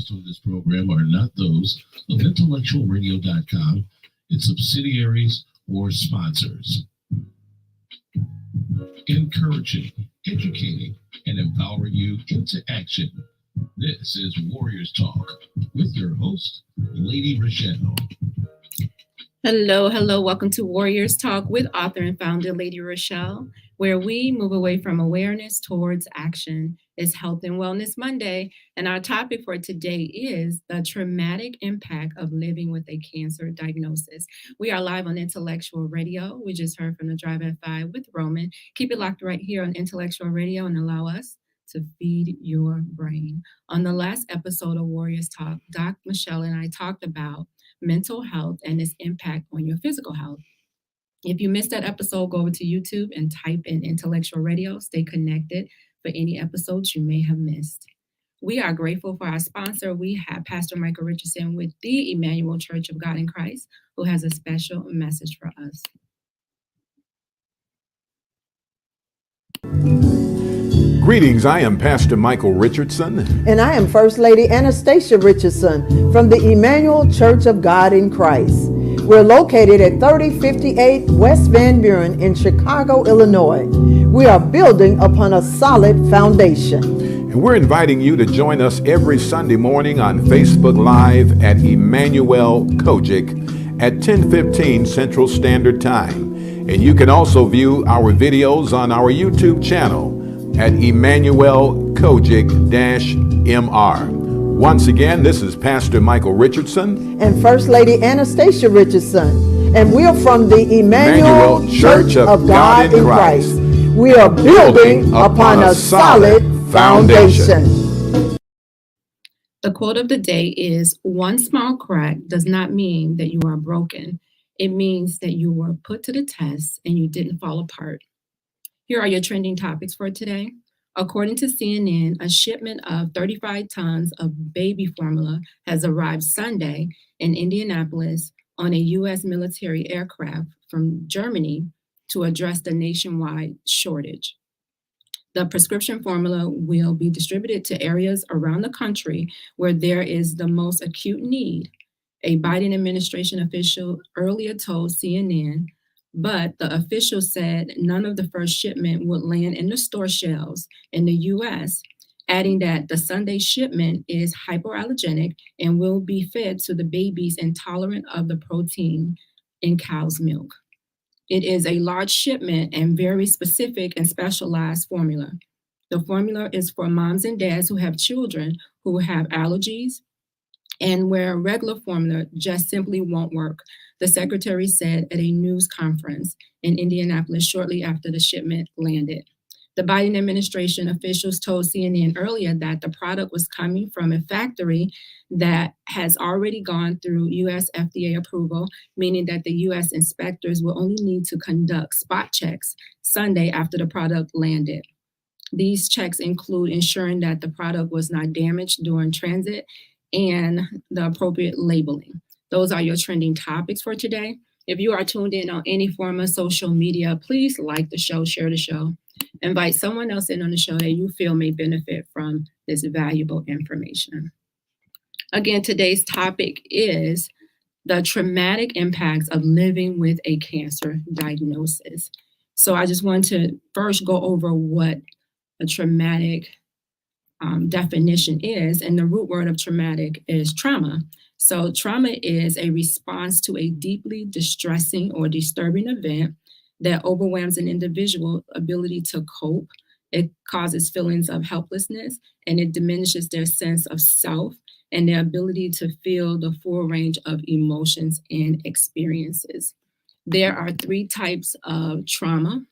expressed on this program are not those of intellectualradio.com, its subsidiaries, or sponsors. Encouraging, educating, and empowering you into action. This is Warriors Talk with your host, Lady Reshell. Hello. Welcome to Warriors Talk with author and founder Lady Reshell, where we move away from awareness towards action. It's Health and Wellness Monday, and our topic for today is the traumatic impact of living with a cancer diagnosis. We are live on Intellectual Radio. We just heard from the Drive at 5 with Roman. Keep it locked right here on Intellectual Radio and allow us to feed your brain. On the last episode of Warriors Talk, Doc Michelle and I talked about mental health and its impact on your physical health. If you missed that episode, go over to YouTube and type in Intellectual Radio. Stay connected for any episodes you may have missed. We are grateful for our sponsor. We have Pastor Michael Richardson with the Emanuel C.O.G.I.C, who has a special message for us. Greetings, I am Pastor Michael Richardson. And I am First Lady Anastasia Richardson from the Emanuel Church of God in Christ. We're located at 3058 West Van Buren in Chicago, Illinois. We are building upon a solid foundation. And we're inviting you to join us every Sunday morning on Facebook Live at Emanuel C.O.G.I.C at 10:15 Central Standard Time. And you can also view our videos on our YouTube channel at Emanuel C.O.G.I.C-MR. Once again, this is Pastor Michael Richardson and First Lady Anastasia Richardson, and we're from the Emanuel Church of God in Christ. We are building upon a solid foundation. The quote of the day is, "One small crack does not mean that you are broken. It means that you were put to the test and you didn't fall apart." Here are your trending topics for today. According to CNN, a shipment of 35 tons of baby formula has arrived Sunday in Indianapolis on a U.S. military aircraft from Germany to address the nationwide shortage. The prescription formula will be distributed to areas around the country where there is the most acute need, a Biden administration official earlier told CNN. But the official said none of the first shipment would land in the store shelves in the U.S., adding that the Sunday shipment is hypoallergenic and will be fed to the babies intolerant of the protein in cow's milk. It is a large shipment and very specific and specialized formula. The formula is for moms and dads who have children who have allergies and where regular formula just simply won't work, the secretary said at a news conference in Indianapolis shortly after the shipment landed. The Biden administration officials told CNN earlier that the product was coming from a factory that has already gone through U.S. FDA approval, meaning that the U.S. inspectors will only need to conduct spot checks Sunday after the product landed. These checks include ensuring that the product was not damaged during transit and the appropriate labeling. Those are your trending topics for today. If you are tuned in on any form of social media, please like the show, share the show, invite someone else in on the show that you feel may benefit from this valuable information. Again, today's topic is the traumatic impacts of living with a cancer diagnosis. So I just want to first go over what a traumatic definition is, and the root word of traumatic is trauma. So trauma is a response to a deeply distressing or disturbing event that overwhelms an individual's ability to cope. It causes feelings of helplessness, and it diminishes their sense of self and their ability to feel the full range of emotions and experiences. There are three types of trauma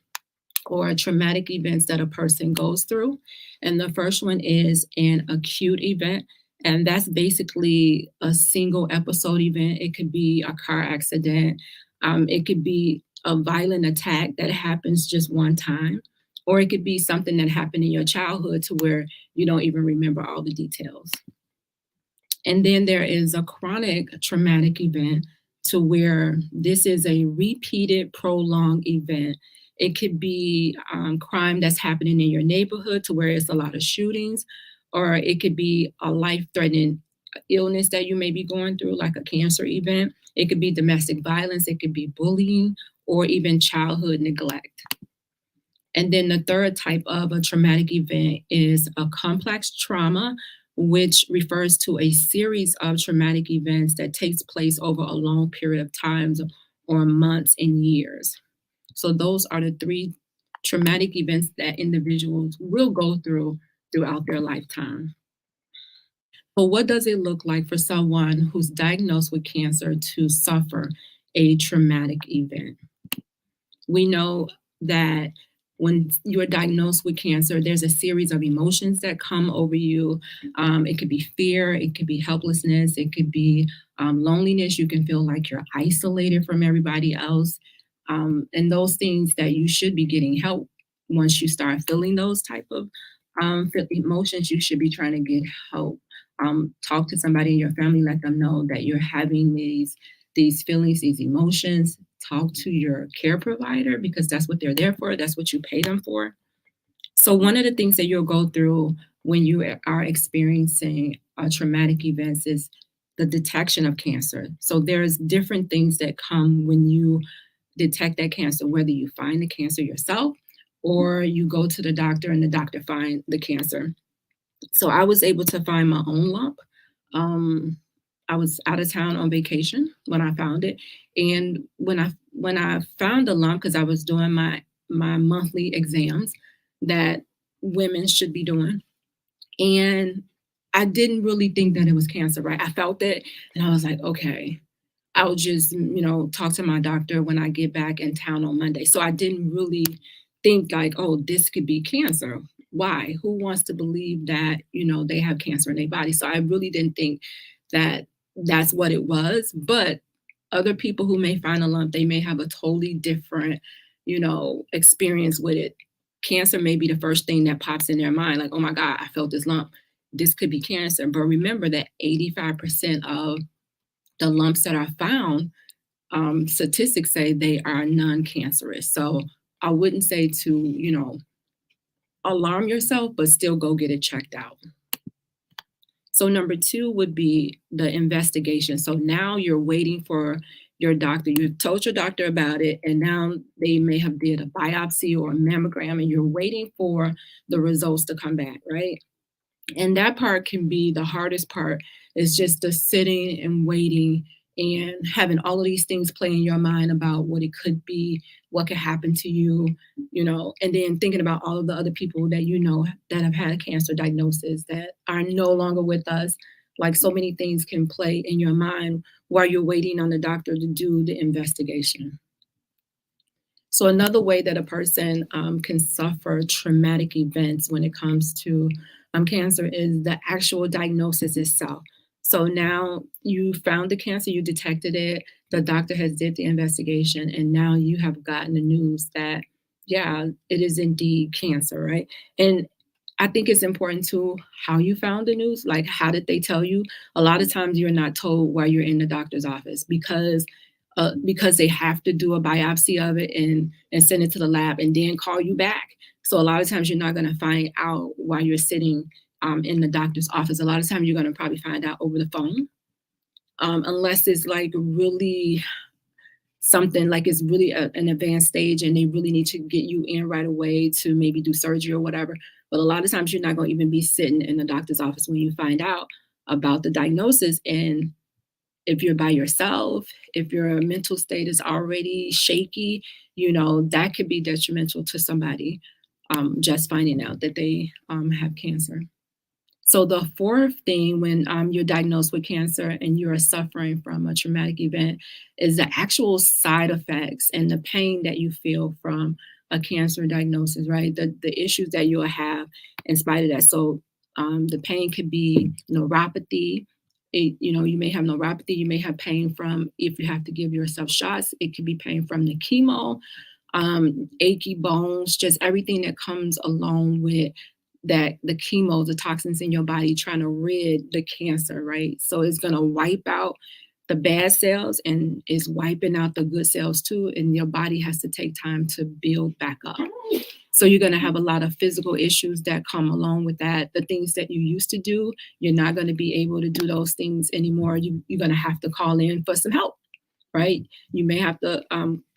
or traumatic events that a person goes through. And the first one is an acute event. And that's basically a single episode event. It could be a car accident. It could be a violent attack that happens just one time. Or it could be something that happened in your childhood to where you don't even remember all the details. And then there is a chronic traumatic event to where this is a repeated, prolonged event. It could be crime that's happening in your neighborhood to where it's a lot of shootings, or it could be a life-threatening illness that you may be going through, like a cancer event. It could be domestic violence, it could be bullying, or even childhood neglect. And then the third type of a traumatic event is a complex trauma, which refers to a series of traumatic events that takes place over a long period of time or months and years. So those are the 3 traumatic events that individuals will go through throughout their lifetime. But what does it look like for someone who's diagnosed with cancer to suffer a traumatic event? We know that when you're diagnosed with cancer, there's a series of emotions that come over you. It could be fear, it could be helplessness, it could be loneliness. You can feel like you're isolated from everybody else. And those things that you should be getting help once you start feeling those type of emotions, you should be trying to get help. Talk to somebody in your family, let them know that you're having these feelings, these emotions. Talk to your care provider because that's what they're there for. That's what you pay them for. So one of the things that you'll go through when you are experiencing traumatic events is the detection of cancer. So there's different things that come when you detect that cancer, whether you find the cancer yourself or you go to the doctor and the doctor find the cancer. So I was able to find my own lump. I was out of town on vacation when I found it. And when I found the lump, because I was doing my monthly exams that women should be doing. And I didn't really think that it was cancer, right? I felt it and I was like, okay, I'll just, talk to my doctor when I get back in town on Monday. So I didn't really think like, oh, this could be cancer. Why? Who wants to believe that, they have cancer in their body? So I really didn't think that that's what it was. But other people who may find a lump, they may have a totally different, experience with it. Cancer may be the first thing that pops in their mind, like, oh my God, I felt this lump. This could be cancer. But remember that 85% of the lumps that are found, statistics say they are non-cancerous. So I wouldn't say to, alarm yourself, but still go get it checked out. So number 2 would be the investigation. So now you're waiting for your doctor. You've told your doctor about it, and now they may have did a biopsy or a mammogram, and you're waiting for the results to come back, right? And that part can be the hardest part, is just the sitting and waiting and having all of these things play in your mind about what it could be, what could happen to you, and then thinking about all of the other people that that have had a cancer diagnosis that are no longer with us. Like so many things can play in your mind while you're waiting on the doctor to do the investigation. So another way that a person can suffer traumatic events when it comes to cancer is the actual diagnosis itself. So now you found the cancer, you detected it, the doctor has did the investigation, and now you have gotten the news that, yeah, it is indeed cancer, right? And I think it's important too how you found the news, like how did they tell you? A lot of times you're not told while you're in the doctor's office because they have to do a biopsy of it and send it to the lab and then call you back. So a lot of times you're not going to find out while you're sitting in the doctor's office. A lot of times you're going to probably find out over the phone, unless it's like really something like it's really an advanced stage and they really need to get you in right away to maybe do surgery or whatever. But a lot of times you're not going to even be sitting in the doctor's office when you find out about the diagnosis. And if you're by yourself, if your mental state is already shaky, that could be detrimental to somebody just finding out that they have cancer. So the fourth thing when you're diagnosed with cancer and you're suffering from a traumatic event is the actual side effects and the pain that you feel from a cancer diagnosis, right? The issues that you'll have in spite of that. So the pain could be neuropathy. You may have neuropathy. You may have pain from if you have to give yourself shots. It could be pain from the chemo, achy bones, just everything that comes along with that, the chemo, the toxins in your body trying to rid the cancer, right? So it's going to wipe out the bad cells and it's wiping out the good cells too. And your body has to take time to build back up. So you're going to have a lot of physical issues that come along with that. The things that you used to do, you're not going to be able to do those things anymore. You're going to have to call in for some help, right? You may have to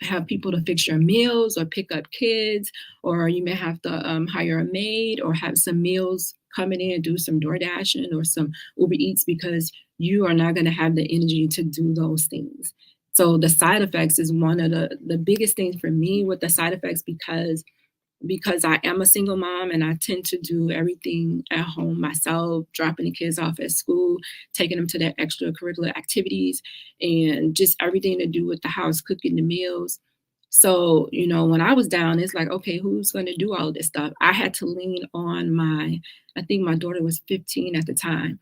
have people to fix your meals or pick up kids, or you may have to hire a maid or have some meals coming in, do some door dashing or some Uber Eats, because you are not going to have the energy to do those things. So the side effects is one of the biggest things for me with the side effects, because I am a single mom and I tend to do everything at home myself, dropping the kids off at school, taking them to their extracurricular activities, and just everything to do with the house, cooking the meals. So, when I was down, it's like, okay, who's going to do all of this stuff? I had to lean on I think my daughter was 15 at the time.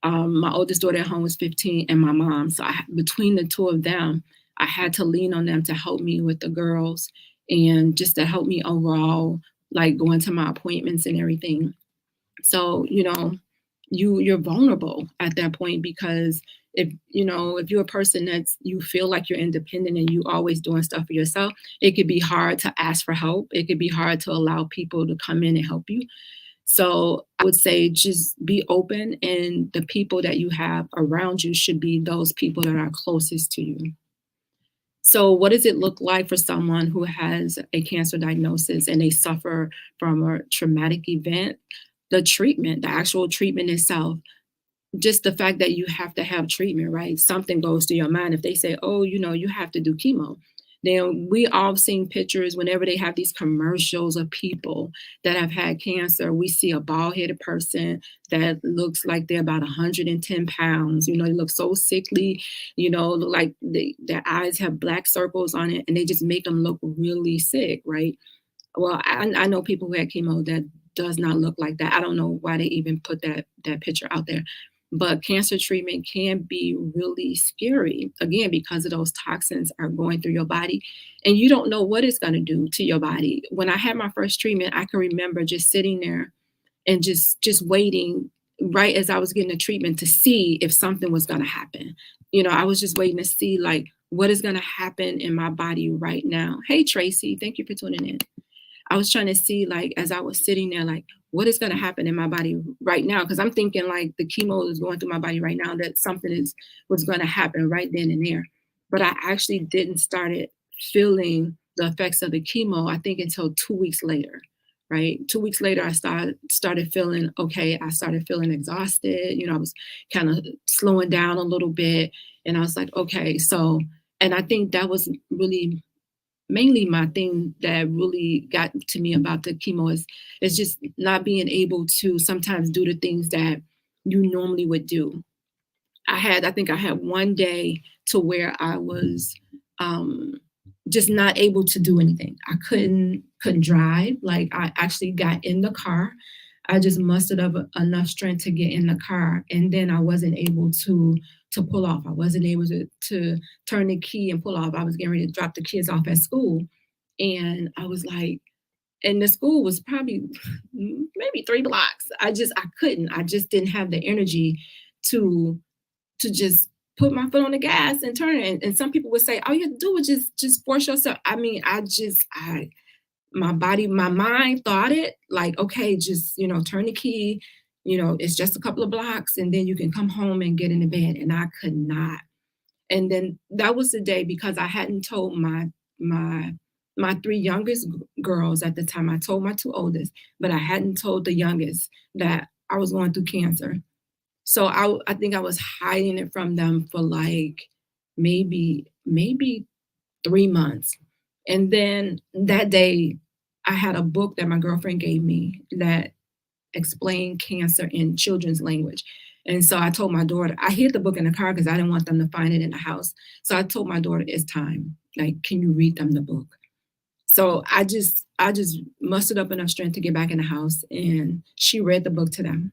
My oldest daughter at home was 15 and my mom. So between the two of them, I had to lean on them to help me with the girls and just to help me overall, like going to my appointments and everything. So, you're vulnerable at that point, because if you're a person you feel like you're independent and you always doing stuff for yourself, it could be hard to ask for help. It could be hard to allow people to come in and help you. So I would say just be open, and the people that you have around you should be those people that are closest to you. So what does it look like for someone who has a cancer diagnosis and they suffer from a traumatic event? The treatment, the actual treatment itself, just the fact that you have to have treatment, right? Something goes to your mind. If they say, oh, you have to do chemo, then we all seen pictures whenever they have these commercials of people that have had cancer. We see a bald-headed person that looks like they're about 110 pounds. They look so sickly, look like their eyes have black circles on it, and they just make them look really sick, right? Well, I know people who had chemo that does not look like that. I don't know why they even put that picture out there. But cancer treatment can be really scary, again, because of those toxins are going through your body and you don't know what it's going to do to your body. When I had my first treatment, I can remember just sitting there and just waiting right as I was getting the treatment to see if something was going to happen. I was just waiting to see, like, what is going to happen in my body right now. Hey, Tracy, thank you for tuning in. I was trying to see, like, as I was sitting there, like, what is going to happen in my body right now? Because I'm thinking, like, the chemo is going through my body right now, that something was going to happen right then and there. But I actually didn't started feeling the effects of the chemo, I think, until 2 weeks later, right? 2 weeks later, I started feeling okay. I started feeling exhausted. I was kind of slowing down a little bit. And I was like, okay, so, and I think that was really mainly my thing that really got to me about the chemo is just not being able to sometimes do the things that you normally would do. I think I had one day to where I was just not able to do anything. I couldn't drive. Like, I actually got in the car. I just mustered up enough strength to get in the car, and then I wasn't able to pull off. I wasn't able to turn the key and pull off. I was getting ready to drop the kids off at school. And I was like, and the school was probably maybe 3 blocks. I couldn't. I just didn't have the energy to just put my foot on the gas and turn it. And some people would say, all you have to do is just force yourself. I mean, my body, my mind thought it like, okay, just, turn the key, it's just a couple of blocks and then you can come home and get into bed. And I could not. And then that was the day, because I hadn't told my 3 youngest girls at the time. I told my 2 oldest, but I hadn't told the youngest that I was going through cancer. So I think I was hiding it from them for like maybe 3 months. And then that day I had a book that my girlfriend gave me that explained cancer in children's language. And so I told my daughter, I hid the book in the car because I didn't want them to find it in the house. So I told my daughter, it's time. Like, can you read them the book? So I just mustered up enough strength to get back in the house, and she read the book to them.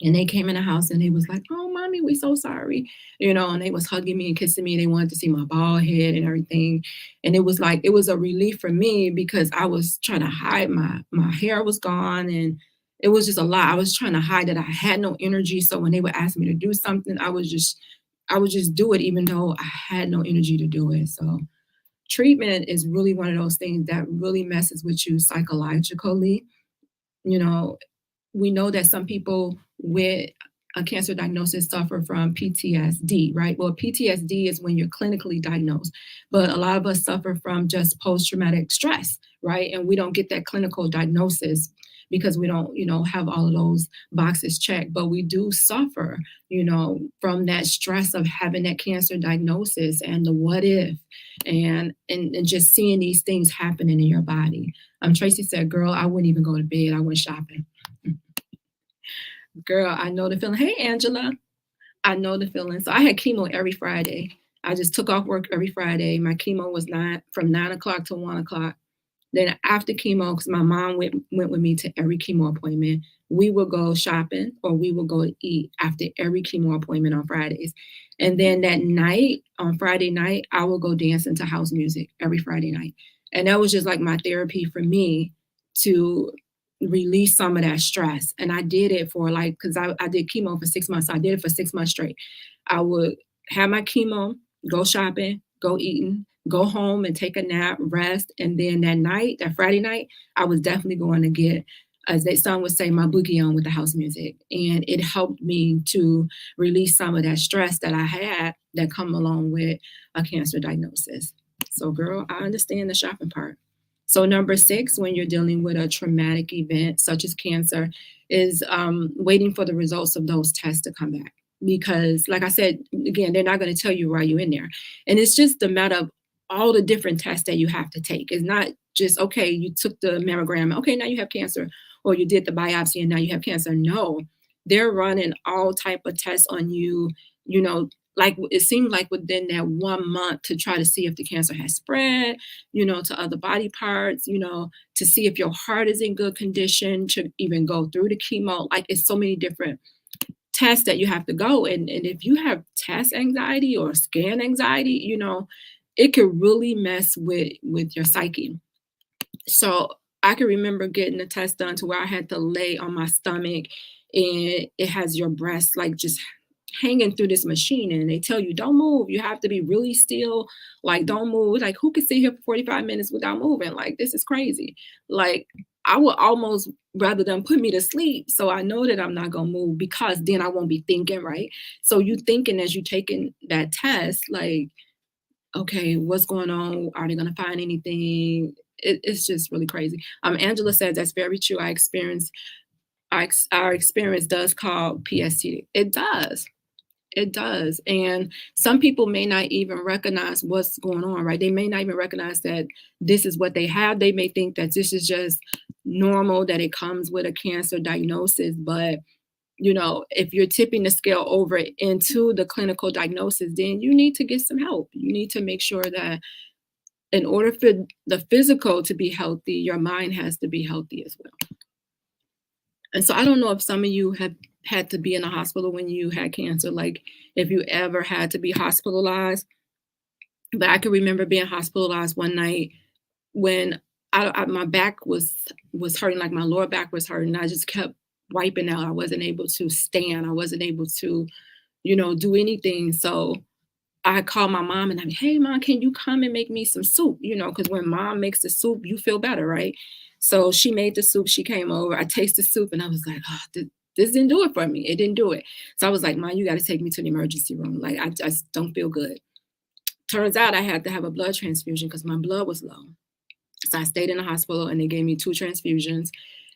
And they came in the house and they was like, oh, mommy, we so sorry. And they was hugging me and kissing me. They wanted to see my bald head and everything. And it was a relief for me, because I was trying to hide my hair was gone. And it was just a lot. I was trying to hide that I had no energy. So when they would ask me to do something, I would just do it, even though I had no energy to do it. So treatment is really one of those things that really messes with you psychologically. You know, we know that some people with a cancer diagnosis suffer from PTSD, right? Well, PTSD is when you're clinically diagnosed, but a lot of us suffer from just post-traumatic stress, right? And we don't get that clinical diagnosis because we don't, have all of those boxes checked, but we do suffer, from that stress of having that cancer diagnosis and the what if, and just seeing these things happening in your body. Tracy said, girl, I wouldn't even go to bed. I went shopping. Girl, I know the feeling. Hey, Angela, I know the feeling. So I had chemo every Friday. I just took off work every Friday. My chemo was from 9 o'clock to 1 o'clock. Then after chemo, because my mom went with me to every chemo appointment, we would go shopping or we would go eat after every chemo appointment on Fridays. And then that night, on Friday night, I would go dancing to house music every Friday night. And that was just like my therapy for me to release some of that stress. And I did it for because I did chemo for 6 months. So I did it for 6 months straight. I would have my chemo, go shopping, go eating, go home and take a nap, rest. And then that Friday night, I was definitely going to get, as some would say, my boogie on with the house music. And it helped me to release some of that stress that I had that come along with a cancer diagnosis. So girl, I understand the shopping part. So number 6, when you're dealing with a traumatic event such as cancer, is waiting for the results of those tests to come back. Because like I said, again, they're not going to tell you why you're in there. And it's just a matter of all the different tests that you have to take. It's not just, okay, you took the mammogram, okay, now you have cancer, or you did the biopsy and now you have cancer. No, they're running all type of tests on you, like it seemed like within that 1 month to try to see if the cancer has spread, to other body parts, to see if your heart is in good condition to even go through the chemo. Like it's so many different tests that you have to go. And if you have test anxiety or scan anxiety, it could really mess with your psyche. So I can remember getting a test done to where I had to lay on my stomach and it has your breast like just hanging through this machine, and they tell you don't move, you have to be really still, like don't move. Like who could sit here for 45 minutes without moving? Like this is crazy. Like I would almost rather them put me to sleep so I know that I'm not gonna move, because then I won't be thinking, right? So you thinking as you taking that test, like, okay, what's going on? Are they gonna find anything? It's just really crazy. Angela says that's very true. Our experience does cause Ptsd. It does. It does. And some people may not even recognize what's going on, right? They may not even recognize that this is what they have. They may think that this is just normal, that it comes with a cancer diagnosis. But, if you're tipping the scale over into the clinical diagnosis, then you need to get some help. You need to make sure that in order for the physical to be healthy, your mind has to be healthy as well. And so I don't know if some of you have had to be in a hospital when you had cancer, like if you ever had to be hospitalized. But I can remember being hospitalized one night when my back was hurting, like my lower back was hurting. I just kept wiping out. I wasn't able to stand. I wasn't able to, do anything. So I called my mom and I'm, hey, Mom, can you come and make me some soup? Because when Mom makes the soup, you feel better, right? So she made the soup. She came over. I tasted soup and I was like, oh, this didn't do it for me. It didn't do it. So I was like, Mom, you got to take me to the emergency room. Like, I just don't feel good. Turns out I had to have a blood transfusion because my blood was low. So I stayed in the hospital and they gave me 2 transfusions.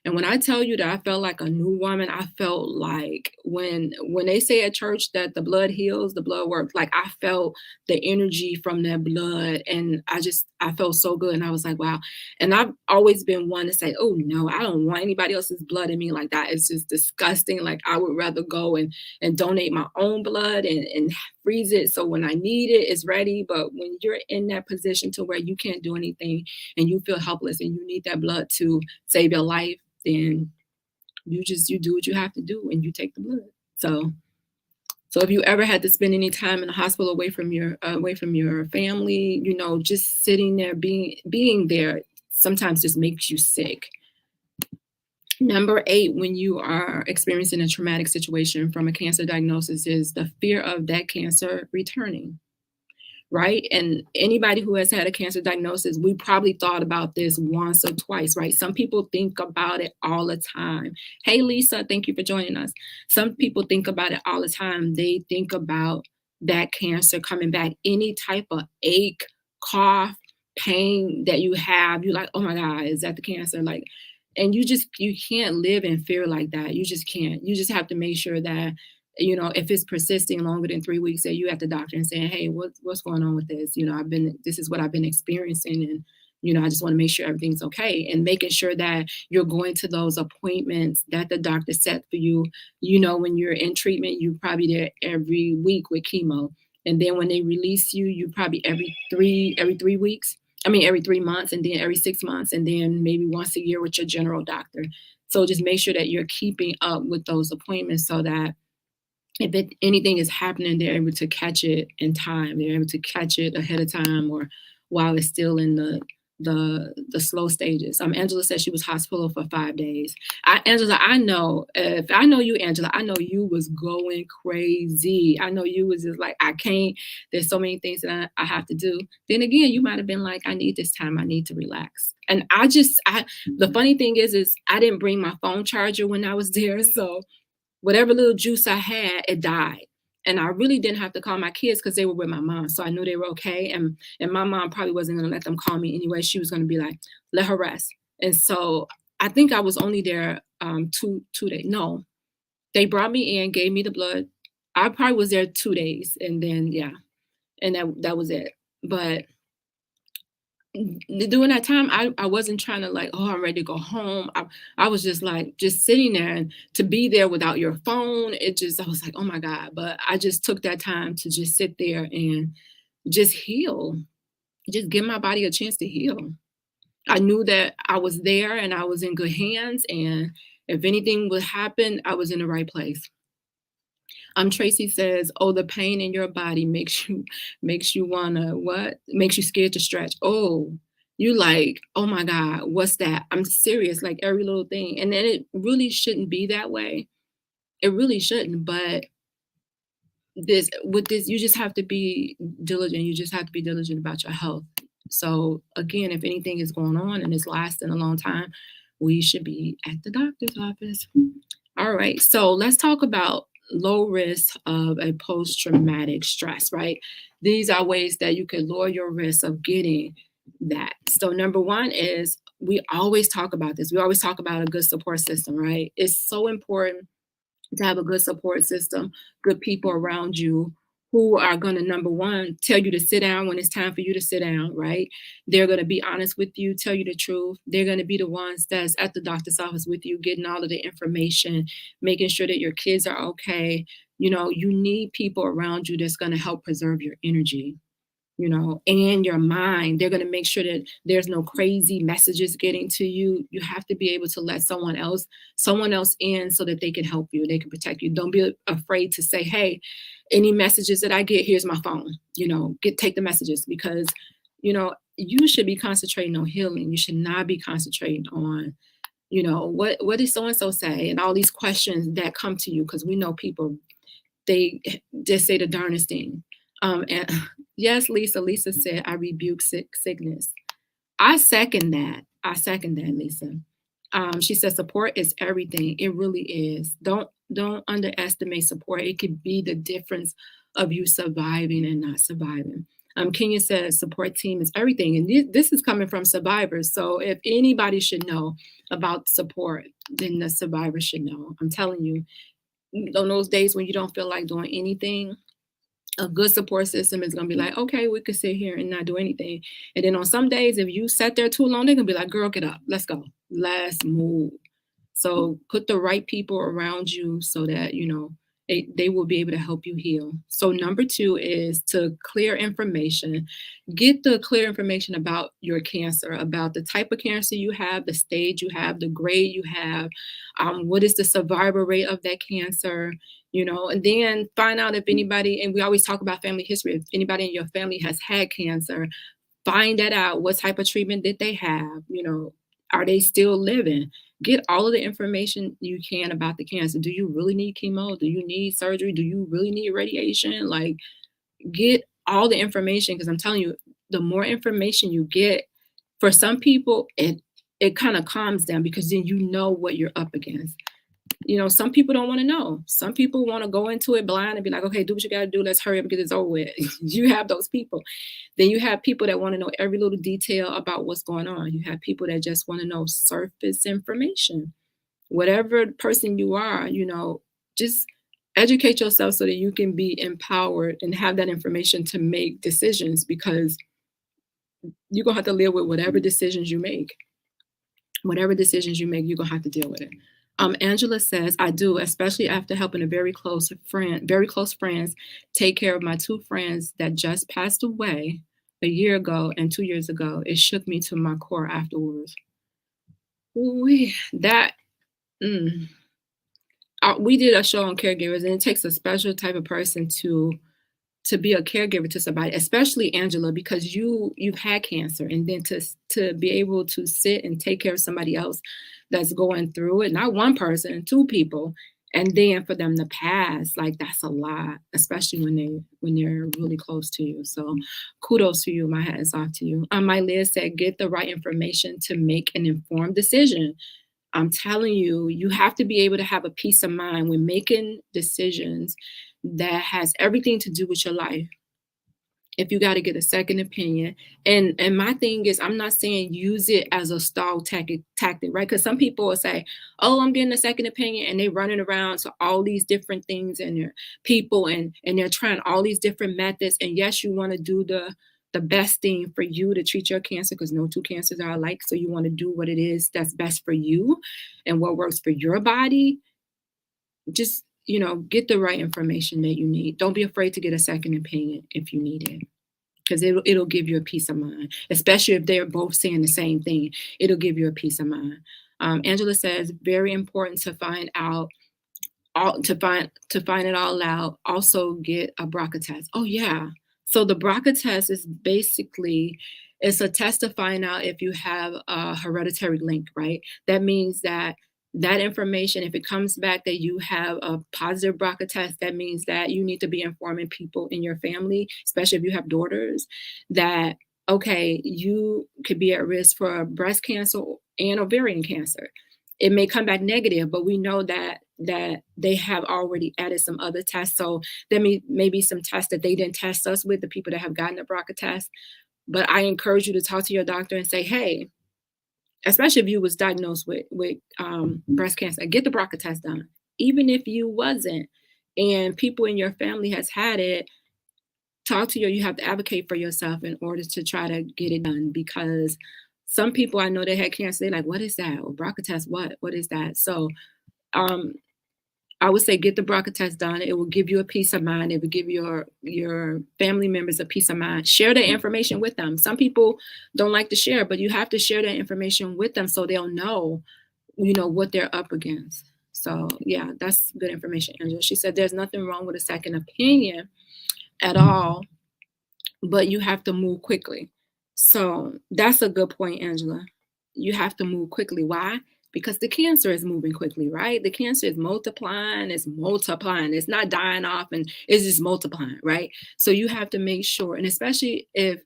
And when I tell you that I felt like a new woman, I felt like when they say at church that the blood heals, the blood works, like I felt the energy from that blood. And I felt so good. And I was like, wow. And I've always been one to say, oh no, I don't want anybody else's blood in me like that. It's just disgusting. Like I would rather go and donate my own blood and freeze it. So when I need it, it's ready. But when you're in that position to where you can't do anything and you feel helpless and you need that blood to save your life, then you do what you have to do and you take the blood. So if you ever had to spend any time in the hospital away from your family, just sitting there, being there, sometimes just makes you sick. Number 8, when you are experiencing a traumatic situation from a cancer diagnosis, is the fear of that cancer returning. right? And anybody who has had a cancer diagnosis, we probably thought about this once or twice, right? Some people think about it all the time. Hey, Lisa, thank you for joining us. Some people think about it all the time. They think about that cancer coming back, any type of ache, cough, pain that you have. You're like, oh my God, is that the cancer? Like, and you can't live in fear like that. You just can't. You just have to make sure that, if it's persisting longer than 3 weeks, that you at the doctor and saying, hey, what's going on with this? This is what I've been experiencing. And, I just want to make sure everything's okay, and making sure that you're going to those appointments that the doctor set for you. When you're in treatment, you're probably there every week with chemo. And then when they release you, you probably every 3 weeks. Every 3 months, and then every 6 months, and then maybe once a year with your general doctor. So just make sure that you're keeping up with those appointments, so that if anything is happening, they're able to catch it in time. They're able to catch it ahead of time, or while it's still in the slow stages. Angela said she was hospital for 5 days. Angela, I know you, Angela, I know you was going crazy. I know you was just like, I can't, there's so many things that I have to do. Then again, you might have been like, I need this time, I need to relax. And the funny thing is I didn't bring my phone charger when I was there. So whatever little juice I had, it died. And I really didn't have to call my kids because they were with my mom. So I knew they were okay. And my mom probably wasn't going to let them call me anyway. She was going to be like, let her rest. And so I think I was only there 2 days. No, they brought me in, gave me the blood. I probably was there 2 days. And then, yeah, and that was it. But during that time, I wasn't trying to like, oh, I'm ready to go home. I was just like, just sitting there, and to be there without your phone, I was like, oh my God. But I just took that time to just sit there and just heal, just give my body a chance to heal. I knew that I was there and I was in good hands. And if anything would happen, I was in the right place. Tracy says, oh, the pain in your body makes you wanna what? Makes you scared to stretch. Oh, you like, oh my God, what's that? I'm serious, like every little thing. And then it really shouldn't be that way. It really shouldn't. But with this, you just have to be diligent. You just have to be diligent about your health. So again, if anything is going on and it's lasting a long time, we should be at the doctor's office. All right. So let's talk about low risk of a post-traumatic stress, right? These are ways that you can lower your risk of getting that. So number one is, we always talk about this. We always talk about a good support system, right? It's so important to have a good support system, good people around you who are going to, number one, tell you to sit down when it's time for you to sit down, right? They're going to be honest with you, tell you the truth. They're going to be the ones that's at the doctor's office with you, getting all of the information, making sure that your kids are okay. You need people around you that's going to help preserve your energy, and your mind. They're going to make sure that there's no crazy messages getting to you. You have to be able to let someone else in so that they can help you, they can protect you. Don't be afraid to say, hey, any messages that I get, here's my phone, take the messages, because, you should be concentrating on healing. You should not be concentrating on, what did so-and-so say? And all these questions that come to you, because we know people, they just say the darnest thing. And yes, Lisa said, I rebuke sickness. I second that, Lisa. She said, support is everything. It really is. Don't underestimate support. It could be the difference of you surviving and not surviving. Kenya says, support team is everything. And this is coming from survivors. So if anybody should know about support, then the survivors should know. I'm telling you, on those days when you don't feel like doing anything, a good support system is going to be like, okay, we could sit here and not do anything. And then on some days, if you sat there too long, they're going to be like, girl, get up. Let's go. Let's move. So put the right people around you so that, they will be able to help you heal. So number 2 is to clear information. Get the clear information about your cancer, about the type of cancer you have, the stage you have, the grade you have, what is the survival rate of that cancer, and then find out if anybody, and we always talk about family history, if anybody in your family has had cancer, find that out. What type of treatment did they have? Are they still living? Get all of the information you can about the cancer. Do you really need chemo? Do you need surgery? Do you really need radiation? Like, get all the information, because I'm telling you, the more information you get, for some people, it kind of calms them, because then you know what you're up against. You know, some people don't want to know. Some people want to go into it blind and be like, okay, do what you got to do. Let's hurry up and get this over with. You have those people. Then you have people that want to know every little detail about what's going on. You have people that just want to know surface information. Whatever person you are, you know, just educate yourself so that you can be empowered and have that information to make decisions, because you're going to have to live with whatever decisions you make. Whatever decisions you make, you're going to have to deal with it. Angela says, I do, especially after helping a very close friends take care of my 2 friends that just passed away a year ago and 2 years ago. It shook me to my core afterwards. We did a show on caregivers, and it takes a special type of person to be a caregiver to somebody, especially Angela, because you've had cancer, and then to be able to sit and take care of somebody else that's going through it, not one person, 2 people, and then for them to pass, like, that's a lot, especially when they're really close to you. So kudos to you. My hat is off to you. My Liz said, get the right information to make an informed decision. I'm telling you, you have to be able to have a peace of mind when making decisions that has everything to do with your life. If you got to get a second opinion. And my thing is, I'm not saying use it as a stall tactic, right? Because some people will say, oh, I'm getting a second opinion, and they're running around to all these different things and they're people and they're trying all these different methods. And yes, you want to do the best thing for you to treat your cancer, because no 2 cancers are alike. So you want to do what it is that's best for you and what works for your body. Just, you know, get the right information that you need. Don't be afraid to get a second opinion if you need it, because it'll give you a peace of mind, especially if they're both saying the same thing. It'll give you a peace of mind. Angela says, very important to find out, to find it all out. Also get a BRCA test. Oh yeah. So the BRCA test is basically, it's a test to find out if you have a hereditary link, right? That means that information, if it comes back that you have a positive BRCA test, that means that you need to be informing people in your family, especially if you have daughters, that, okay, you could be at risk for breast cancer and ovarian cancer. It may come back negative, but we know that they have already added some other tests. So there may be some tests that they didn't test us with, the people that have gotten a BRCA test. But I encourage you to talk to your doctor and say, hey, especially if you was diagnosed with breast cancer, get the BRCA test done. Even if you wasn't, and people in your family has had it, you have to advocate for yourself in order to try to get it done, because some people I know that had cancer, they're like, what is that? Or BRCA test, what is that? So I would say get the BRCA test done. It will give you a peace of mind. It will give your family members a peace of mind. Share that information with them. Some people don't like to share, but you have to share that information with them so they'll know, you know, what they're up against. So yeah, that's good information, Angela. She said there's nothing wrong with a second opinion at all, but you have to move quickly. So that's a good point, Angela. You have to move quickly. Why? Because the cancer is moving quickly, right? The cancer is multiplying. It's not dying off, and it's just multiplying, right? So you have to make sure, and especially if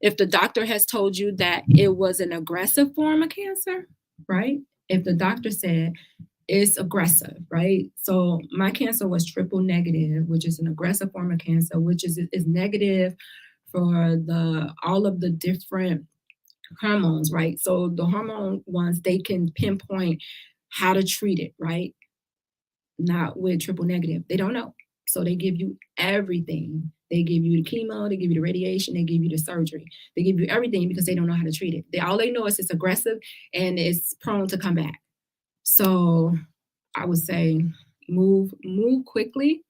the doctor has told you that it was an aggressive form of cancer, right? If the doctor said it's aggressive, right? So my cancer was triple negative, which is an aggressive form of cancer, which is negative for all of the different hormones, right? So the hormone ones, they can pinpoint how to treat it, right? Not with triple negative. They don't know. So they give you everything. They give you the chemo, they give you the radiation, they give you the surgery. They give you everything because they don't know how to treat it. All they know is it's aggressive and it's prone to come back. So I would say move quickly,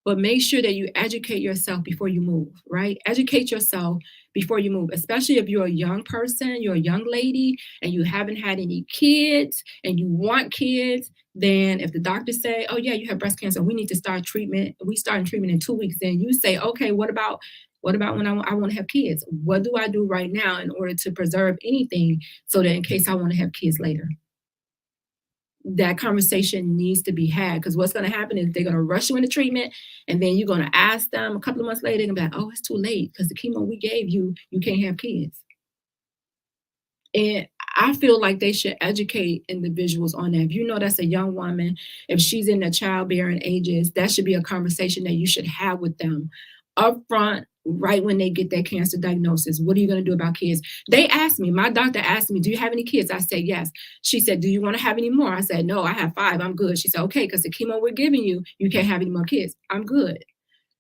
but make sure that you educate yourself before you move, right? Educate yourself before you move, especially if you're a young person, you're a young lady, and you haven't had any kids and you want kids. Then if the doctor say, oh yeah, you have breast cancer, we need to start treatment. We start treatment in 2 weeks. Then you say, okay, what about when I want to have kids? What do I do right now in order to preserve anything so that in case I want to have kids later? that conversation needs to be had, because what's going to happen is they're going to rush you into treatment, and then you're going to ask them a couple of months later, and be like, oh, it's too late because the chemo we gave you, you can't have kids. And I feel like they should educate individuals on that. If you know that's a young woman, if she's in the childbearing ages, that should be a conversation that you should have with them up front, right when they get their cancer diagnosis. What are you going to do about kids? They asked me, my doctor asked me, do you have any kids? I said, yes. She said, do you want to have any more? I said, no, I have 5. I'm good. She said, okay, because the chemo we're giving you, you can't have any more kids. I'm good.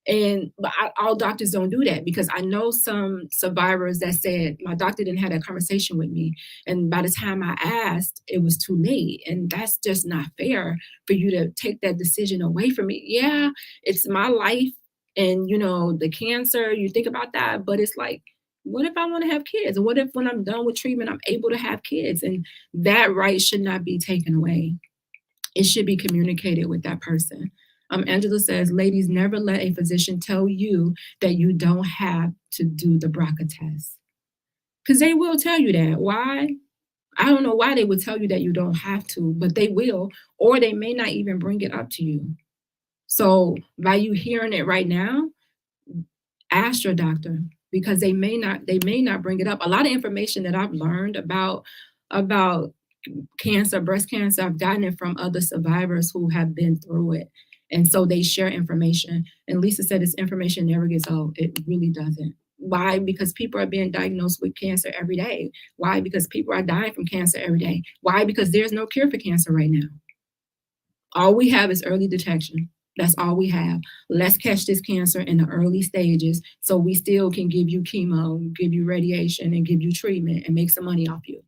But all doctors don't do that, because I know some survivors that said, my doctor didn't have that conversation with me. And by the time I asked, it was too late. And that's just not fair for you to take that decision away from me. Yeah, it's my life. And, the cancer, you think about that. But it's like, what if I want to have kids? And what if when I'm done with treatment, I'm able to have kids? And that right should not be taken away. It should be communicated with that person. Angela says, ladies, never let a physician tell you that you don't have to do the BRCA test. Because they will tell you that. Why? I don't know why they would tell you that you don't have to, but they will, or they may not even bring it up to you. So by you hearing it right now, ask your doctor, because they may not bring it up. A lot of information that I've learned about cancer, breast cancer, I've gotten it from other survivors who have been through it. And so they share information. And Lisa said this information never gets old. It really doesn't. Why? Because people are being diagnosed with cancer every day. Why? Because people are dying from cancer every day. Why? Because there's no cure for cancer right now. All we have is early detection. That's all we have. Let's catch this cancer in the early stages so we still can give you chemo, give you radiation, and give you treatment and make some money off you.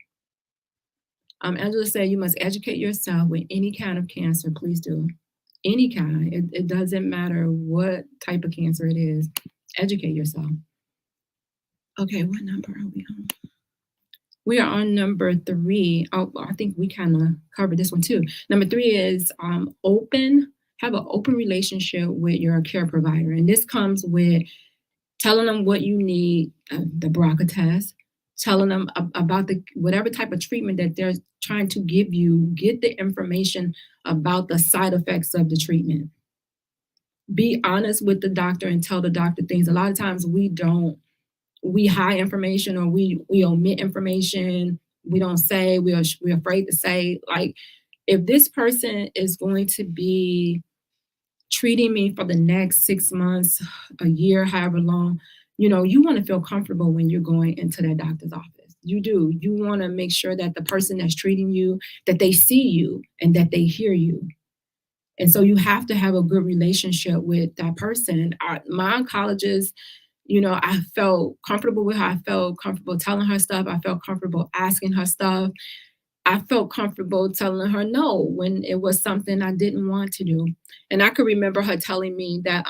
Angela said, you must educate yourself with any kind of cancer. Please do. Any kind. It doesn't matter what type of cancer it is. Educate yourself. Okay, what number are we on? We are on number 3. Oh, I think we kind of covered this one too. Number 3 is have an open relationship with your care provider. And this comes with telling them what you need, the BRCA test, telling them about whatever type of treatment that they're trying to give you. Get the information about the side effects of the treatment. Be honest with the doctor and tell the doctor things. A lot of times we hide information, or we omit information. We don't say, we're afraid to say. Like, if this person is going to be treating me for the next 6 months, a year, however long, you want to feel comfortable when you're going into that doctor's office. You do. You want to make sure that the person that's treating you, that they see you and that they hear you. And so you have to have a good relationship with that person. My oncologist, I felt comfortable with her. I felt comfortable telling her stuff. I felt comfortable asking her stuff. I felt comfortable telling her no when it was something I didn't want to do. And I could remember her telling me that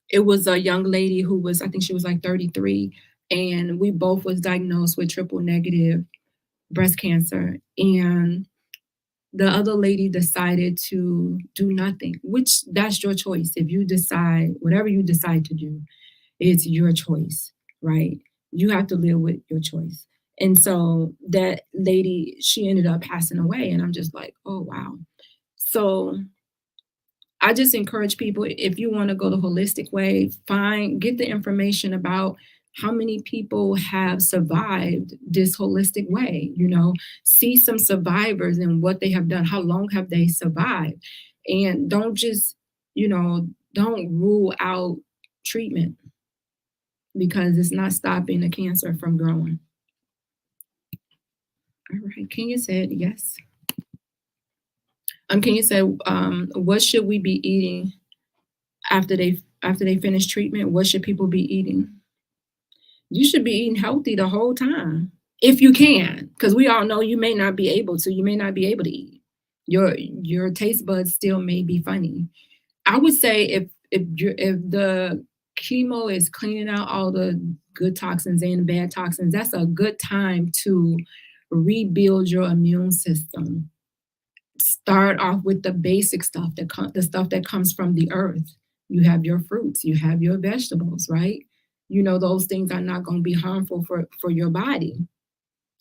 it was a young lady who was, I think she was like 33, and we both was diagnosed with triple negative breast cancer. And the other lady decided to do nothing, which that's your choice. If you decide, whatever you decide to do, it's your choice, right? You have to live with your choice. And so that lady, she ended up passing away. And I'm just like, oh, wow. So I just encourage people, if you want to go the holistic way, get the information about how many people have survived this holistic way, see some survivors and what they have done. How long have they survived? And don't just, don't rule out treatment, because it's not stopping the cancer from growing. All right, Kenya said yes. Kenya said, what should we be eating after they finish treatment? What should people be eating? You should be eating healthy the whole time, if you can, because we all know you may not be able to. You may not be able to eat. Your taste buds still may be funny. I would say if the chemo is cleaning out all the good toxins and bad toxins, that's a good time to rebuild your immune system. Start off with the basic stuff, the stuff that comes from the earth. You have your fruits, you have your vegetables, right? Those things are not going to be harmful for your body.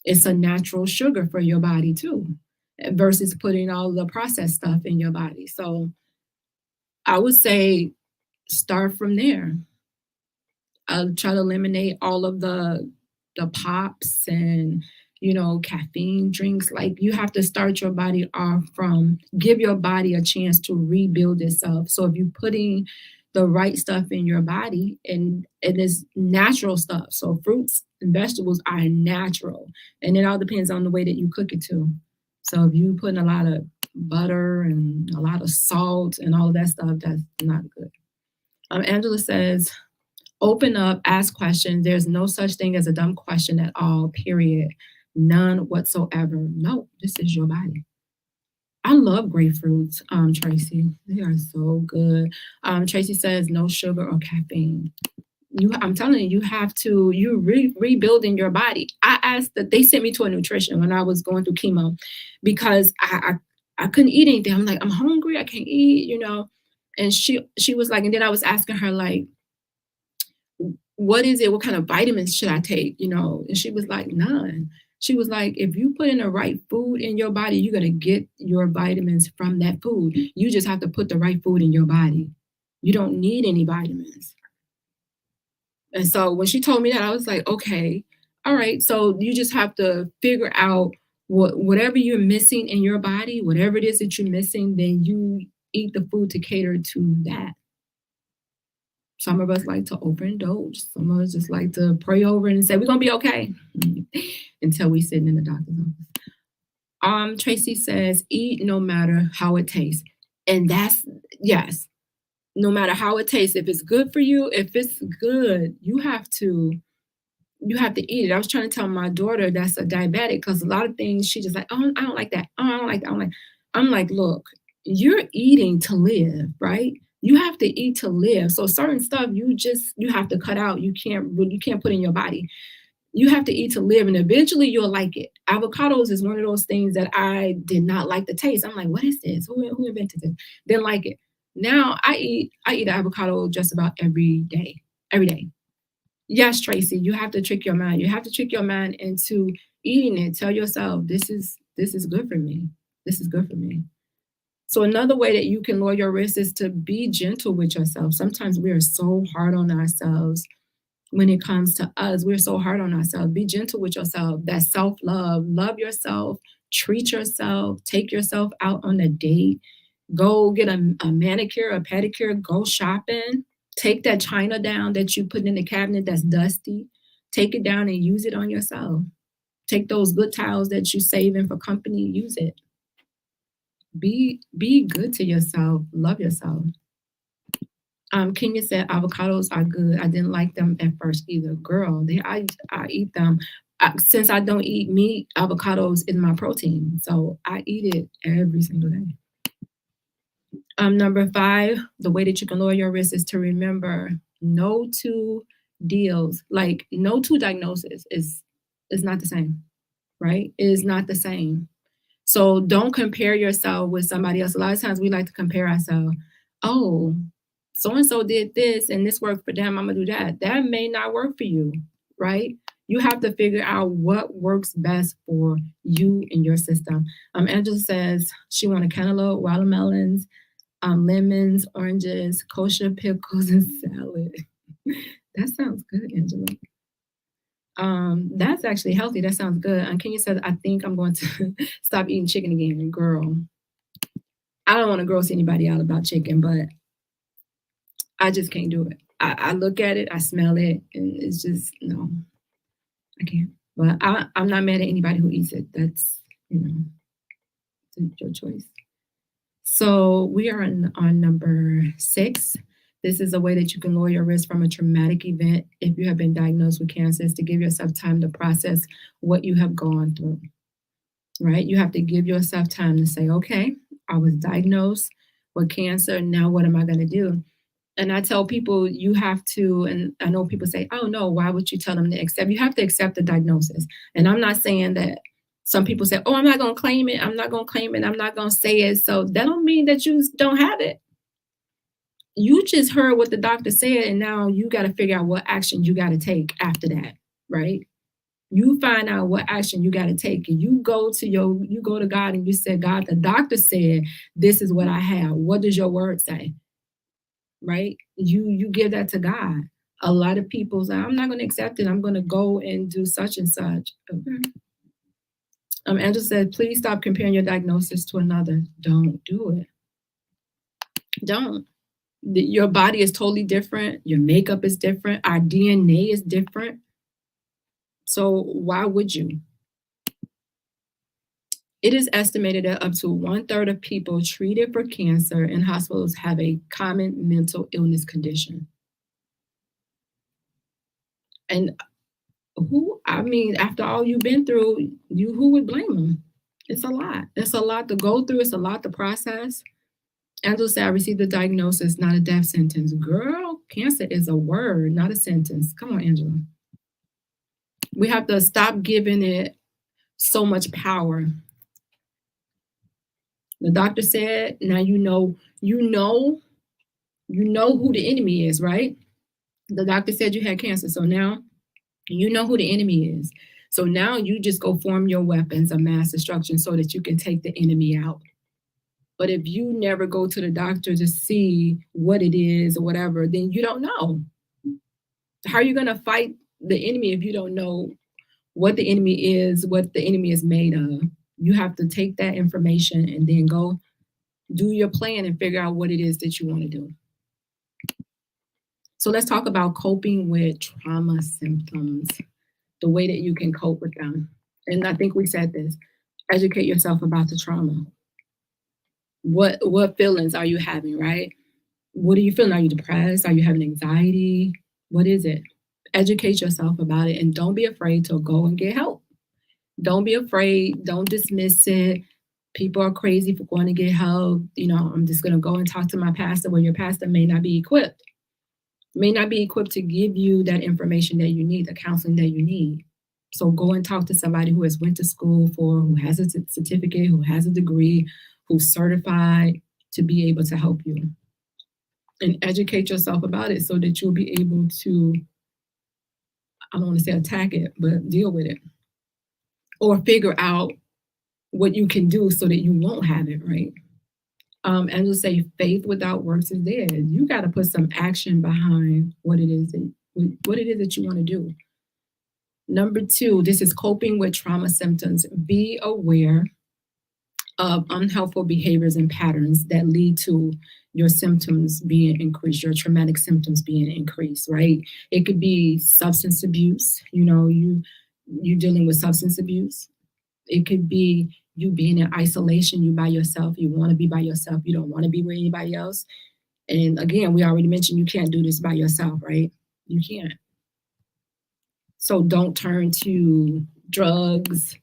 It's a natural sugar for your body too. versus putting all the processed stuff in your body. So I would say start from there. I'll try to eliminate all of the pops and, caffeine drinks. Like, you have to start your body off from, give your body a chance to rebuild itself. So if you're putting the right stuff in your body, and it is natural stuff. So fruits and vegetables are natural, and it all depends on the way that you cook it too. So if you put in a lot of butter and a lot of salt and all of that stuff, that's not good. Angela says, open up, ask questions. There's no such thing as a dumb question at all, period. None whatsoever. No, this is your body. I love grapefruits, Tracy. They are so good. Tracy says no sugar or caffeine. I'm telling you, you have to, rebuilding your body. I asked that they sent me to a nutrition when I was going through chemo because I couldn't eat anything. I'm like, I'm hungry, I can't eat, And she was like, and then I was asking her, like, what is it? What kind of vitamins should I take? And she was like, none. She was like, if you put in the right food in your body, you're going to get your vitamins from that food. You just have to put the right food in your body. You don't need any vitamins. And so when she told me that, I was like, okay, all right. So you just have to figure out whatever you're missing in your body, whatever it is that you're missing, then you eat the food to cater to that. Some of us like to overindulge. Some of us just like to pray over it and say, we're going to be okay until we sitting in the doctor's office. Tracy says, eat no matter how it tastes. And that's, yes, no matter how it tastes. If it's good for you, if it's good, you have to eat it. I was trying to tell my daughter that's a diabetic, because a lot of things she just like, oh, I don't like that. Oh, I don't like that. I'm like, look, you're eating to live, right? You have to eat to live. So certain stuff you have to cut out. You can't put in your body. You have to eat to live, and eventually you'll like it. Avocados is one of those things that I did not like the taste. I'm like, what is this? Who invented this? Didn't like it. Now I eat avocado just about every day. Every day. Yes, Tracy, you have to trick your mind. You have to trick your mind into eating it. Tell yourself, this is good for me. This is good for me. So another way that you can lower your risk is to be gentle with yourself. Sometimes we are so hard on ourselves when it comes to us. We're so hard on ourselves. Be gentle with yourself. That self-love. Love yourself. Treat yourself. Take yourself out on a date. Go get a manicure, a pedicure. Go shopping. Take that china down that you put in the cabinet that's dusty. Take it down and use it on yourself. Take those good towels that you're saving for company. Use it. Be good to yourself. Love yourself. Kenya said avocados are good. I didn't like them at first either. Girl, I eat them. Since I don't eat meat, avocados is my protein. So I eat it every single day. Number 5, the way that you can lower your risk is to remember no two deals, like no two diagnoses is not the same, right? It is not the same. So don't compare yourself with somebody else. A lot of times we like to compare ourselves. Oh, so-and-so did this and this worked for them. I'm going to do that. That may not work for you, right? You have to figure out what works best for you and your system. Angela says she wanted cantaloupe, watermelons, lemons, oranges, kosher pickles, and salad. That sounds good, Angela. That's actually healthy. That sounds good. Kenya says, I think I'm going to stop eating chicken again. And girl, I don't want to gross anybody out about chicken, but I just can't do it. I look at it, I smell it, and it's just, no, I can't. But I'm not mad at anybody who eats it. That's, your choice. So we are on number 6. This is a way that you can lower your risk from a traumatic event if you have been diagnosed with cancer, is to give yourself time to process what you have gone through, right? You have to give yourself time to say, okay, I was diagnosed with cancer. Now what am I going to do? And I tell people you have to, and I know people say, oh no, why would you tell them to accept? You have to accept the diagnosis. And I'm not saying that some people say, oh, I'm not going to claim it. I'm not going to claim it. I'm not going to say it. So that don't mean that you don't have it. You just heard what the doctor said, and now you got to figure out what action you got to take after that, right? You find out what action you got to take. And you go to God and you say, God, the doctor said, this is what I have. What does your word say? Right? You give that to God. A lot of people say, I'm not going to accept it. I'm going to go and do such and such. Okay. Angela said, please stop comparing your diagnosis to another. Don't do it. Don't. Your body is totally different. Your makeup is different. Our DNA is different. So why would you? It is estimated that up to 1/3 of people treated for cancer in hospitals have a common mental illness condition. And after all you've been through, who would blame them? It's a lot. It's a lot to go through. It's a lot to process. Angela said, I received the diagnosis, not a death sentence. Girl, cancer is a word, not a sentence. Come on, Angela. We have to stop giving it so much power. The doctor said, now you know who the enemy is, right? The doctor said you had cancer, so now you know who the enemy is. So now you just go form your weapons of mass destruction so that you can take the enemy out. But if you never go to the doctor to see what it is or whatever, then you don't know. How are you going to fight the enemy if you don't know what the enemy is, what the enemy is made of? You have to take that information and then go do your plan and figure out what it is that you want to do. So let's talk about coping with trauma symptoms, the way that you can cope with them. And I think we said this, educate yourself about the trauma. What feelings are you having, right? What are you feeling? Are you depressed? Are you having anxiety? What is it? Educate yourself about it and don't be afraid to go and get help. Don't be afraid. Don't dismiss it. People are crazy for going to get help. I'm just going to go and talk to my pastor. Well, your pastor may not be equipped to give you that information that you need, the counseling that you need. So go and talk to somebody who has went to school who has a certificate, who has a degree, who's certified to be able to help you. And educate yourself about it so that you'll be able to, I don't want to say attack it, but deal with it. Or figure out what you can do so that you won't have it, right? And just say faith without works is dead. You got to put some action behind what it is that you want to do. Number 2, this is coping with trauma symptoms. Be aware of unhelpful behaviors and patterns that lead to your symptoms being increased, your traumatic symptoms being increased, right? It could be substance abuse. You dealing with substance abuse. It could be you being in isolation, you by yourself. You want to be by yourself. You don't want to be with anybody else. And again, we already mentioned you can't do this by yourself, right? You can't. So don't turn to drugs,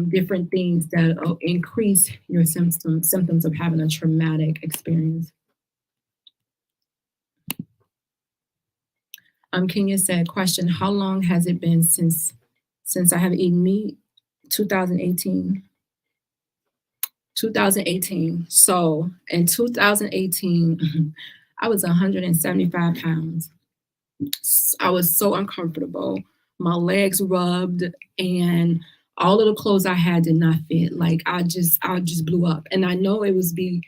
different things that increase your symptoms of having a traumatic experience. Kenya said, question, how long has it been since I have eaten meat? 2018. 2018. So in 2018, I was 175 pounds. I was so uncomfortable. My legs rubbed and all of the clothes I had did not fit. Like I just blew up. And I know it was the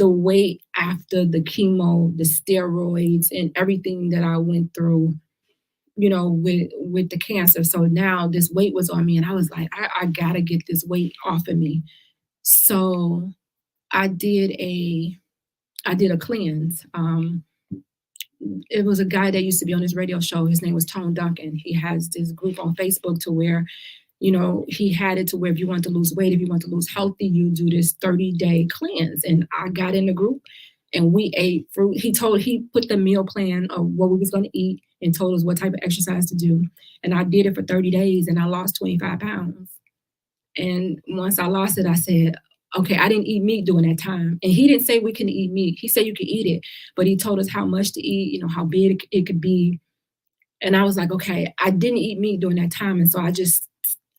weight after the chemo, the steroids and everything that I went through, with the cancer. So now this weight was on me and I was like, I gotta get this weight off of me. So I did a cleanse. It was a guy that used to be on his radio show. His name was Tone Duncan. He has this group on Facebook to where, he had it to where if you want to lose weight, if you want to lose healthy, you do this 30-day cleanse. And I got in the group and we ate fruit. He put the meal plan of what we was going to eat and told us what type of exercise to do. And I did it for 30 days and I lost 25 pounds. And once I lost it, I said, okay, I didn't eat meat during that time. And he didn't say we couldn't eat meat. He said you could eat it, but he told us how much to eat, how big it could be. And I was like, okay, I didn't eat meat during that time. And so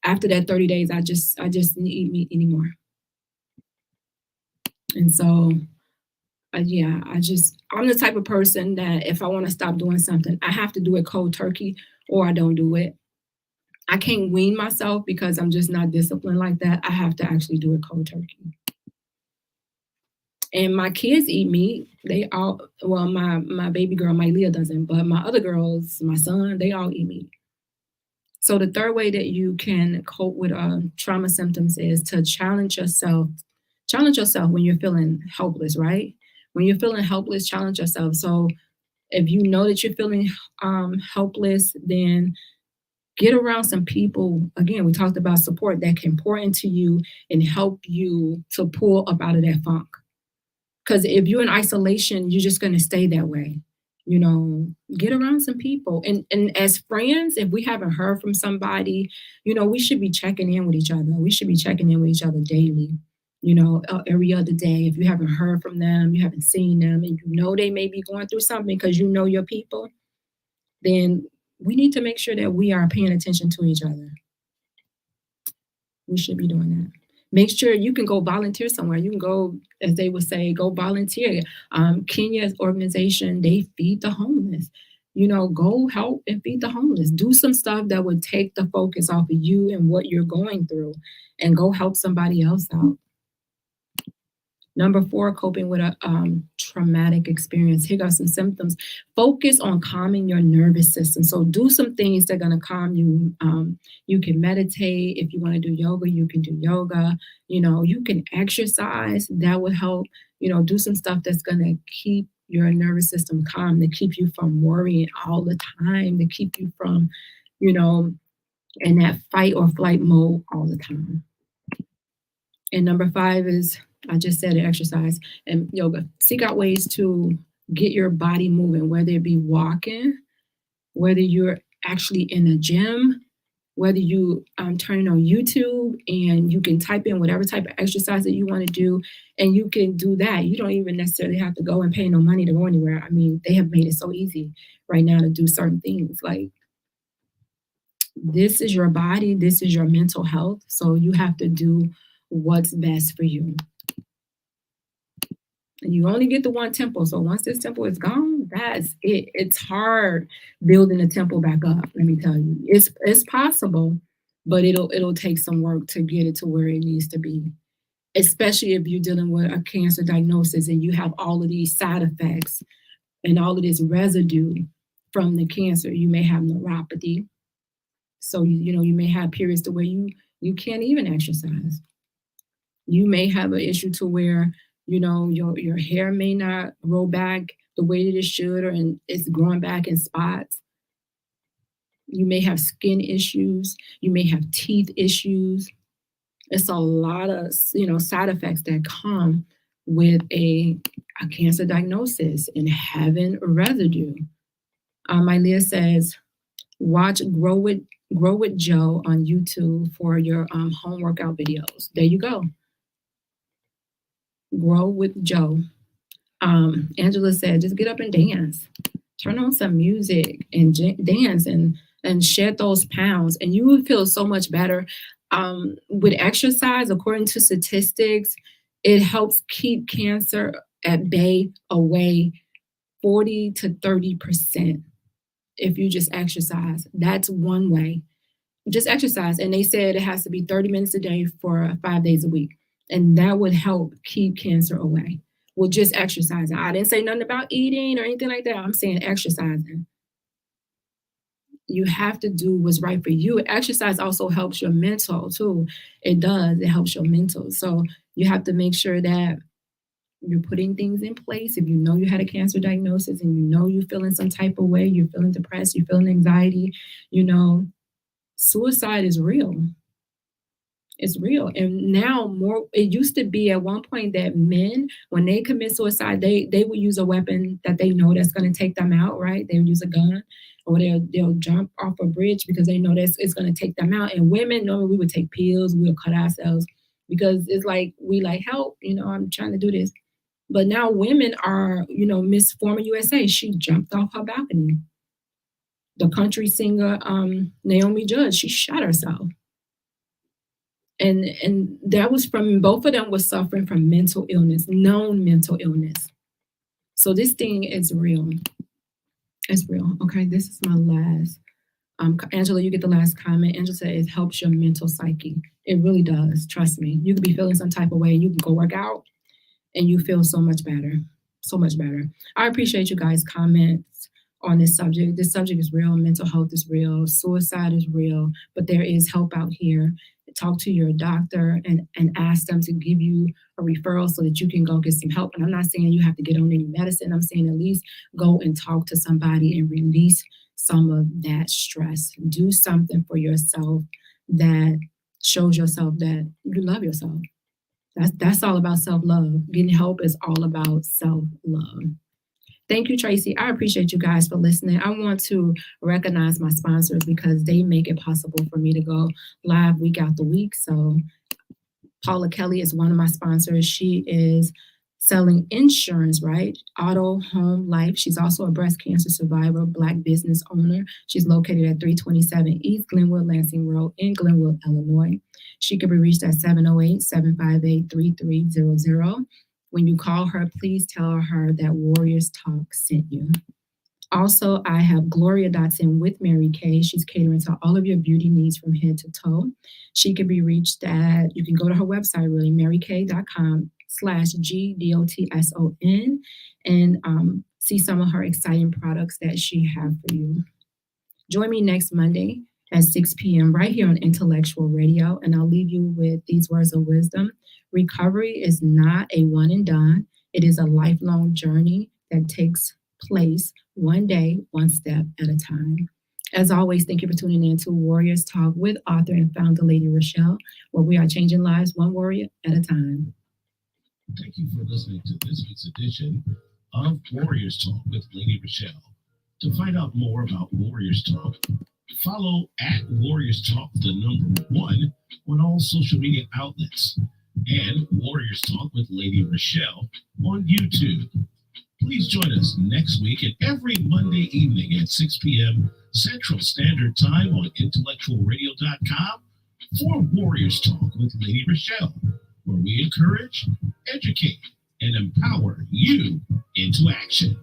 after that 30 days, I just didn't eat meat anymore. And so, I'm the type of person that if I want to stop doing something, I have to do it cold turkey or I don't do it. I can't wean myself because I'm just not disciplined like that. I have to actually do it cold turkey. And my kids eat meat. They all, well, my baby girl, my Leah doesn't, but my other girls, my son, they all eat meat. So the third way that you can cope with trauma symptoms is to challenge yourself. Challenge yourself when you're feeling helpless, right? When you're feeling helpless, challenge yourself. So if you know that you're feeling helpless, then get around some people. Again, we talked about support that can pour into you and help you to pull up out of that funk. Because if you're in isolation, you're just going to stay that way. You know, get around some people. And as friends, if we haven't heard from somebody, you know, we should be checking in with each other. We should be checking in with each other daily, you know, every other day. If you haven't heard from them, you haven't seen them, and you know they may be going through something because you know your people, then we need to make sure that we are paying attention to each other. We should be doing that. Make sure you can go volunteer somewhere. You can go, as they would say, go volunteer. Kenya's organization, they feed the homeless. You know, go help and feed the homeless. Do some stuff that would take the focus off of you and what you're going through, and go help somebody else out. Number 4, coping with a traumatic experience. Here are some symptoms. Focus on calming your nervous system. So do some things that are going to calm you. You can meditate. If you want to do yoga, you can do yoga. You know, you can exercise. That would help. You know, do some stuff that's going to keep your nervous system calm, to keep you from worrying all the time, to keep you from, you know, in that fight or flight mode all the time. And number 5 is, I just said it, exercise and yoga. Seek out ways to get your body moving, whether it be walking, whether you're actually in a gym, whether you turn on YouTube and you can type in whatever type of exercise that you want to do, and you can do that. You don't even necessarily have to go and pay no money to go anywhere. I mean, they have made it so easy right now to do certain things. Like, this is your body, this is your mental health, so you have to do what's best for you. You only get the one temple. So once this temple is gone, that's it. It's hard building a temple back up. Let me tell you, it's possible, but it'll take some work to get it to where it needs to be. Especially if you're dealing with a cancer diagnosis and you have all of these side effects and all of this residue from the cancer. You may have neuropathy. So you may have periods to where you can't even exercise. You may have an issue to where your hair may not grow back the way that it should, or it's growing back in spots. You may have skin issues. You may have teeth issues. It's a lot of side effects that come with a cancer diagnosis and having residue. Leah says, watch Grow with Joe on YouTube for your home workout videos. There you go. Grow with Joe. Angela said, just get up and dance. Turn on some music and dance and shed those pounds, and you will feel so much better. With exercise, according to statistics, it helps keep cancer at bay away 40 to 30% if you just exercise. That's one way. Just exercise. And they said it has to be 30 minutes a day for 5 days a week. And that would help keep cancer away. Well, just exercising. I didn't say nothing about eating or anything like that. I'm saying exercising. You have to do what's right for you. Exercise also helps your mental too. It does. It helps your mental. So you have to make sure that you're putting things in place. If you know you had a cancer diagnosis and you know you're feeling some type of way, you're feeling depressed, you're feeling anxiety, suicide is real. It's real. And now it used to be at one point that men, when they commit suicide, they would use a weapon that they know that's going to take them out, right? They would use a gun, or they'll jump off a bridge because they know that it's going to take them out. And women, normally we would take pills, we'll cut ourselves because it's like, we like, help, I'm trying to do this. But now women are, Miss Former USA, she jumped off her balcony. The country singer, Naomi Judge, she shot herself. And that was from, both of them was suffering from mental illness, known mental illness. So this thing is real. It's real. Okay, this is my last Angela, you get the last comment. Angela said it helps your mental psyche. It really does. Trust me. You could be feeling some type of way. You can go work out and you feel so much better. So much better. I appreciate you guys' comments on this subject. This subject is real. Mental health is real. Suicide is real. But there is help out here. Talk to your doctor and ask them to give you a referral so that you can go get some help. And I'm not saying you have to get on any medicine. I'm saying at least go and talk to somebody and release some of that stress. Do something for yourself that shows yourself that you love yourself. That's all about self-love. Getting help is all about self-love. Thank you, Tracy. I appreciate you guys for listening. I want to recognize my sponsors because they make it possible for me to go live week after week. So Paula Kelly is one of my sponsors. She is selling insurance, right? Auto, home, life. She's also a breast cancer survivor, Black business owner. She's located at 327 East Glenwood Lansing Road in Glenwood, Illinois. She can be reached at 708-758-3300. When you call her, please tell her that Warriors Talk sent you. Also, I have Gloria Dotson with Mary Kay. She's catering to all of your beauty needs from head to toe. She can be reached at, you can go to her website, really, marykay.com/GDOTSON and see some of her exciting products that she has for you. Join me next Monday at 6 p.m. right here on Intellectual Radio, and I'll leave you with these words of wisdom. Recovery is not a one and done. It is a lifelong journey that takes place one day, one step at a time. As always, thank you for tuning in to Warriors Talk with author and founder Lady Reshell, where we are changing lives one warrior at a time. Thank you for listening to this week's edition of Warriors Talk with Lady Reshell. To find out more about Warriors Talk, follow at Warriors Talk, the number 1, on all social media outlets, and Warriors Talk with Lady Reshell on YouTube. Please join us next week and every Monday evening at 6 p.m. Central Standard Time on intellectualradio.com for Warriors Talk with Lady Reshell, where we encourage, educate, and empower you into action.